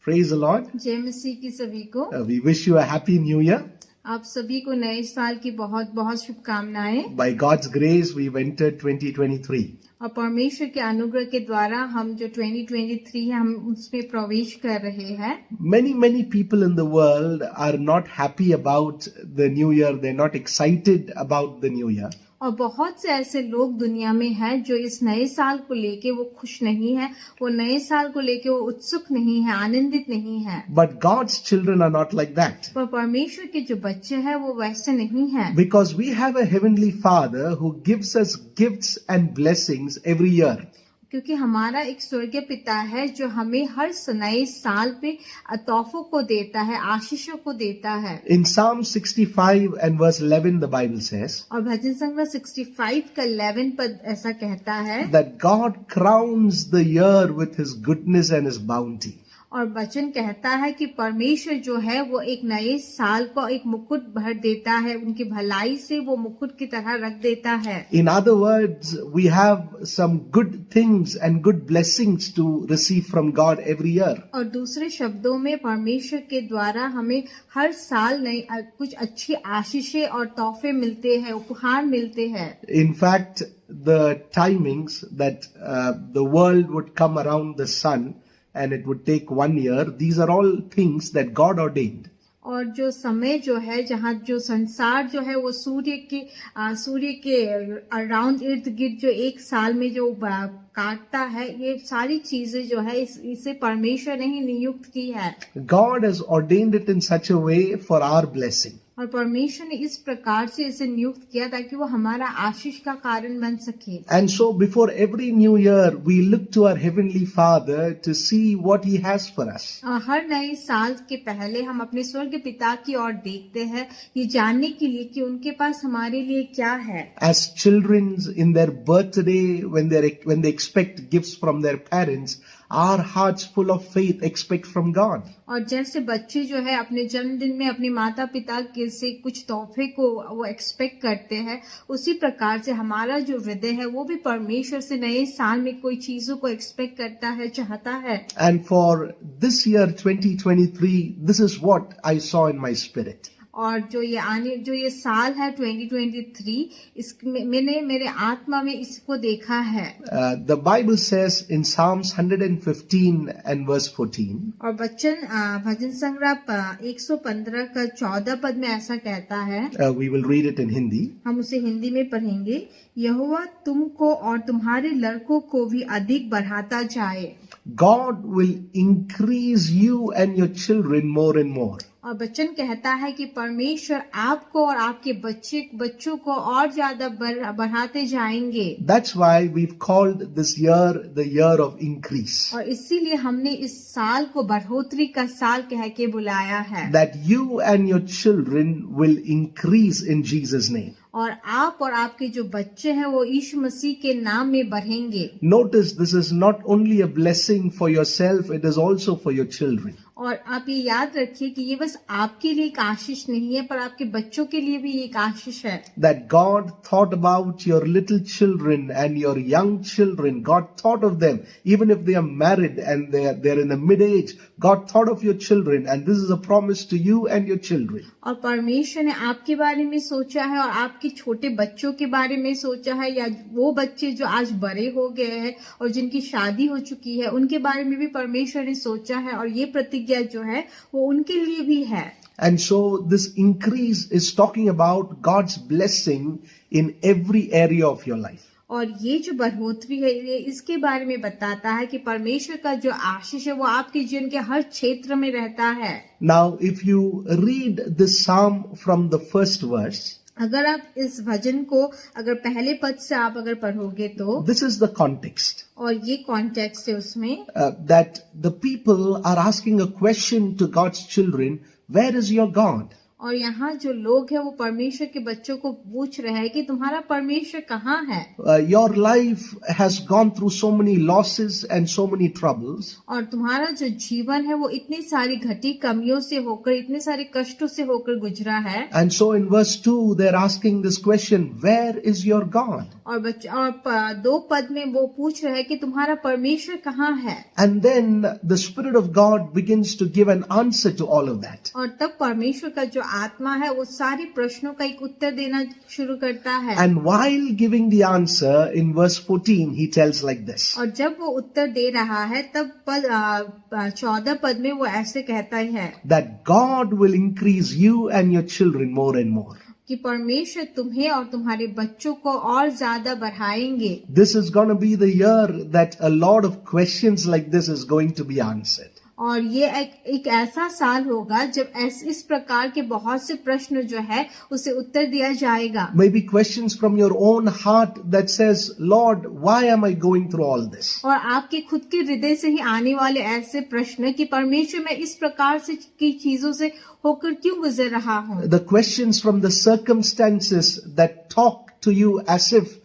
Praise the Lord. जय मसीह की सभी को। We wish you a happy new year. आप सभी को नए साल की बहुत बहुत शुभकामनाएं। By God's grace, we've entered 2023. और परमेश्वर के अनुग्रह के द्वारा हम जो 2023 है हम उसमें प्रवेश कर रहे हैं। Many people in the world are not happy about the new year. They're not excited about the new year. और बहुत से ऐसे लोग दुनिया में हैं जो इस नए साल को लेके वो खुश नहीं है, वो नए साल को लेके वो उत्सुक नहीं है, आनंदित नहीं है। But God's children are not like that. पर परमेश्वर के जो बच्चे हैं वो वैसे नहीं हैं। Because we have a heavenly Father who gives us gifts and blessings every year. क्योंकि हमारा एक स्वर्गीय पिता है जो हमें हर नए साल पे तोहफों को देता है, आशीषों को देता है। In Psalm 65 and verse 11, the Bible says और भजन संग्रह 65 का 11 पद ऐसा कहता है that God crowns the year with His goodness and His bounty. और वचन कहता है कि परमेश्वर जो है वो एक नए साल को एक मुकुट भर देता है, उनकी भलाई से वो मुकुट की तरह रख देता है। In other words, we have some good things and good blessings to receive from God every year. और दूसरे शब्दों में परमेश्वर के द्वारा हमें हर साल नई कुछ अच्छी आशीषें और तोहफे मिलते हैं, उपहार मिलते हैं। In fact, the timings that the world would come around the sun and it would take 1 year, these are all things that God ordained. और जो समय जो है जहाँ जो संसार जो है वो सूर्य के अराउंड इर्द गिर्द जो एक साल में जो काटता है, ये सारी चीजें जो है इसे परमेश्वर ने ही नियुक्त की है। God has ordained it in such a way for our blessing. और परमेश्वर ने इस प्रकार से इसे नियुक्त किया ताकि वो हमारा आशीष का कारण बन सके। And so before every new year, we look to our heavenly Father to see what He has for us. हर नए साल के पहले हम अपने स्वर्गीय पिता की ओर देखते हैं ये जानने के लिए कि उनके पास हमारे लिए क्या है। As children in their birthday, when they expect gifts from their parents, our hearts full of faith expect from God. और जैसे बच्चे जो है अपने जन्मदिन में अपने माता पिता के से कुछ तोहफे को वो एक्सपेक्ट करते हैं, उसी प्रकार से हमारा जो हृदय है वो भी परमेश्वर से नए साल में कोई चीजों को एक्सपेक्ट करता है, चाहता है। And for this year 2023, this is what I saw in my spirit. और जो ये साल है 2023, मैंने मेरे आत्मा में इसको देखा है। The Bible says in Psalms 115 and verse 14. और भजन संग्रह 115 का 14 पद में ऐसा कहता है। We will read it in Hindi. हम उसे हिंदी में पढ़ेंगे। यहोवा तुमको और तुम्हारे लड़कों को भी अधिक बढ़ाता जाए। God will increase you and your children more and more. और वचन कहता है कि परमेश्वर आपको और आपके बच्चों को और ज्यादा बढ़ाते जाएंगे। That's why we've called this year the year of increase. और इसीलिए हमने इस साल को बढ़ोतरी का साल कह के बुलाया है। That you and your children will increase in Jesus' name. और आप और आपके जो बच्चे हैं वो यीशु मसीह के नाम में बढ़ेंगे। Notice this is not only a blessing for yourself, it is also for your children. और आप ये याद रखिए कि ये बस आपके लिए एक आशीष नहीं है पर आपके बच्चों के लिए भी एक आशीष है। That God thought about your little children and your young children. God thought of them even if they are married and they're in the mid-age. God thought of your children and this is a promise to you and your children. और परमेश्वर ने आपके बारे में सोचा है और आपके छोटे बच्चों के बारे में सोचा है, या वो बच्चे जो आज बड़े हो गए हैं और जिनकी शादी हो चुकी है उनके बारे में भी परमेश्वर ने सोचा है, और ये प्रतिज्ञा जो है वो उनके लिए भी है। And so this increase is talking about God's blessing in every area of your life. और ये जो बढ़ोतरी है ये इसके बारे में बताता है कि परमेश्वर का जो आशीष है वो आपके जीवन के हर क्षेत्र में रहता है। Now if you read this psalm from the first verse, अगर आप इस भजन को अगर पहले पद से आप अगर पढ़ोगे तो this is the context. और ये कॉन्टेक्स्ट है उसमें That the people are asking a question to God's children, where is your God? और यहाँ जो लोग हैं वो परमेश्वर के बच्चों को पूछ रहे हैं कि तुम्हारा परमेश्वर कहाँ है। Your life has gone through so many losses and so many troubles. और तुम्हारा जो जीवन है वो इतनी सारी घटी कमियों से होकर, इतने सारे कष्टों से होकर गुजरा है। And so in verse 2, they're asking this question, where is your God? और 2 पद में वो पूछ रहे हैं कि तुम्हारा परमेश्वर कहाँ है। And then the Spirit of God begins to give an answer to all of that. और तब परमेश्वर का जो आत्मा है वो सारे प्रश्नों का एक उत्तर देना शुरू करता है। And while giving the answer in verse 14, he tells like this. और जब वो उत्तर दे रहा है तब 14 पद में वो ऐसे कहता है That God will increase you and your children more and more. कि परमेश्वर तुम्हें और तुम्हारे बच्चों को और ज्यादा बढ़ाएंगे। This is going to be the year that a lot of questions like this is going to be answered. और ये एक ऐसा साल होगा जब इस प्रकार के बहुत से प्रश्न जो है उसे उत्तर दिया जाएगा। Maybe questions from your own heart that says, Lord, why am I going through all this? और आपके खुद के हृदय से ही आने वाले ऐसे प्रश्न कि परमेश्वर मैं इस प्रकार से की चीजों से होकर क्यों गुजर रहा हूँ। The questions from the circumstances that talk to you as if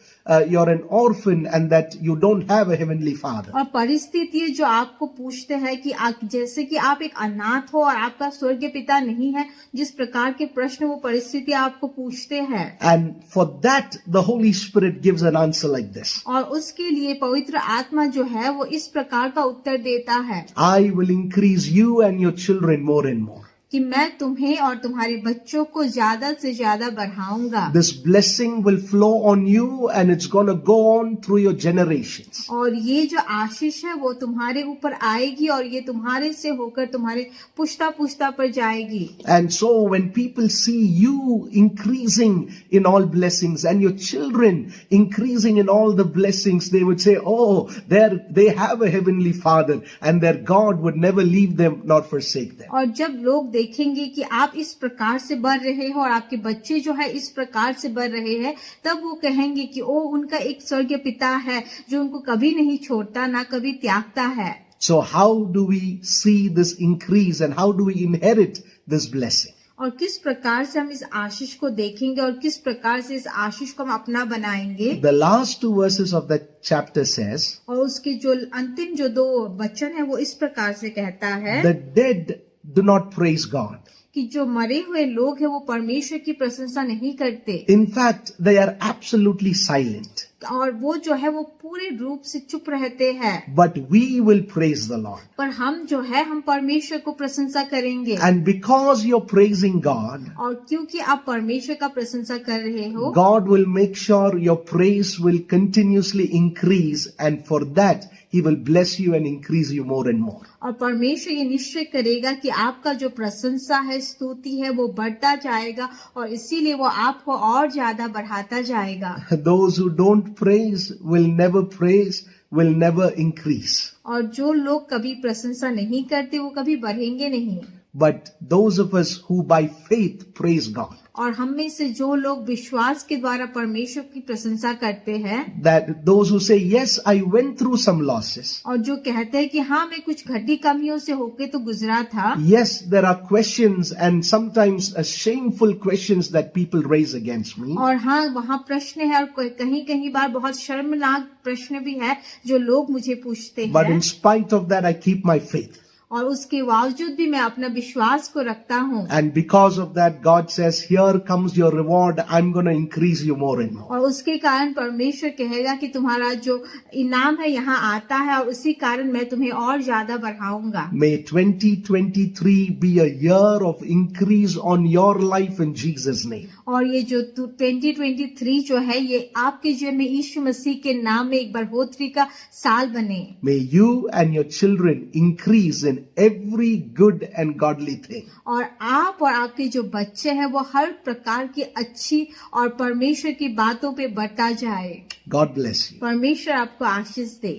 you're an orphan and that you don't have a heavenly father. और परिस्थिति जो आपको पूछते हैं कि जैसे कि आप एक अनाथ हो और आपका स्वर्गीय पिता नहीं है, जिस प्रकार के प्रश्न वो परिस्थिति आपको पूछते हैं। And for that the Holy Spirit gives an answer like this. और उसके लिए पवित्र आत्मा जो है वो इस प्रकार का उत्तर देता है I will increase you and your children more and more. कि मैं तुम्हें और तुम्हारे बच्चों को ज्यादा से ज्यादा बढ़ाऊंगा। This blessing will flow on you and it's going to go on through your generations. और ये जो आशीष है वो तुम्हारे ऊपर आएगी और ये तुम्हारे से होकर तुम्हारे पुश्ता पुश्ता पर जाएगी। And so when people see you increasing in all blessings and your children increasing in all the blessings, they would say, oh, they have a heavenly father and their God would never leave them nor forsake them. और जब लोग देखेंगे कि आप इस प्रकार से बढ़ रहे हो और आपके बच्चे जो है इस प्रकार से बढ़ रहे हैं, तब वो कहेंगे कि ओ उनका एक स्वर्गीय पिता है जो उनको कभी नहीं छोड़ता ना कभी त्यागता है। So how do we see this increase and how do we inherit this blessing? और किस प्रकार से हम इस आशीष को देखेंगे और किस प्रकार से इस आशीष को हम अपना बनाएंगे। The last 2 verses of that chapter says, और उसके जो अंतिम जो 2 वचन है वो इस प्रकार से कहता है, the dead do not praise God. कि जो मरे हुए लोग हैं वो परमेश्वर की प्रशंसा नहीं करते। In fact, they are absolutely silent. और वो जो है वो पूरे रूप से चुप रहते हैं। But we will praise the Lord. पर हम जो है हम परमेश्वर को प्रशंसा करेंगे। And because you're praising God, और क्योंकि आप परमेश्वर का प्रशंसा कर रहे हो, God will make sure your praise will continuously increase, and for that He will bless you and increase you more and more. और परमेश्वर ये निश्चय करेगा कि आपका जो प्रशंसा है, स्तुति है, वो बढ़ता जाएगा और इसीलिए वो आपको और ज्यादा बढ़ाता जाएगा। Those who don't praise will never praise, will never increase. और जो लोग कभी प्रशंसा नहीं करते वो कभी बढ़ेंगे नहीं। But those of us who by faith praise God, और हम में से जो लोग विश्वास के द्वारा परमेश्वर की प्रशंसा करते हैं, that those who say, yes, I went through some losses. और जो कहते हैं कि हाँ मैं कुछ घटी कमियों से होके तो गुजरा था। Yes, there are questions and sometimes shameful questions that people raise against me. और हाँ वहाँ प्रश्न है और कहीं कहीं बार बहुत शर्मनाक प्रश्न भी है जो लोग मुझे पूछते But in हैं। spite of that, I keep my faith. और उसके बावजूद भी मैं अपना विश्वास को रखता हूँ। And because of that, God says, here comes your reward. I'm going to increase you more and more. और उसके कारण परमेश्वर कहेगा कि तुम्हारा जो इनाम है यहाँ आता है और उसी कारण मैं तुम्हें और ज्यादा बढ़ाऊंगा। May 2023 be a year of increase on your life in Jesus' name. और ये जो 2023 जो है ये आपके जीवन में यीशु मसीह के नाम में एक बढ़ोतरी का साल बने। May you and your children increase in every good and godly thing. और आप और आपके जो बच्चे हैं वो हर प्रकार की अच्छी और परमेश्वर की बातों पे बढ़ता जाए। God bless you. परमेश्वर आपको आशीष दे।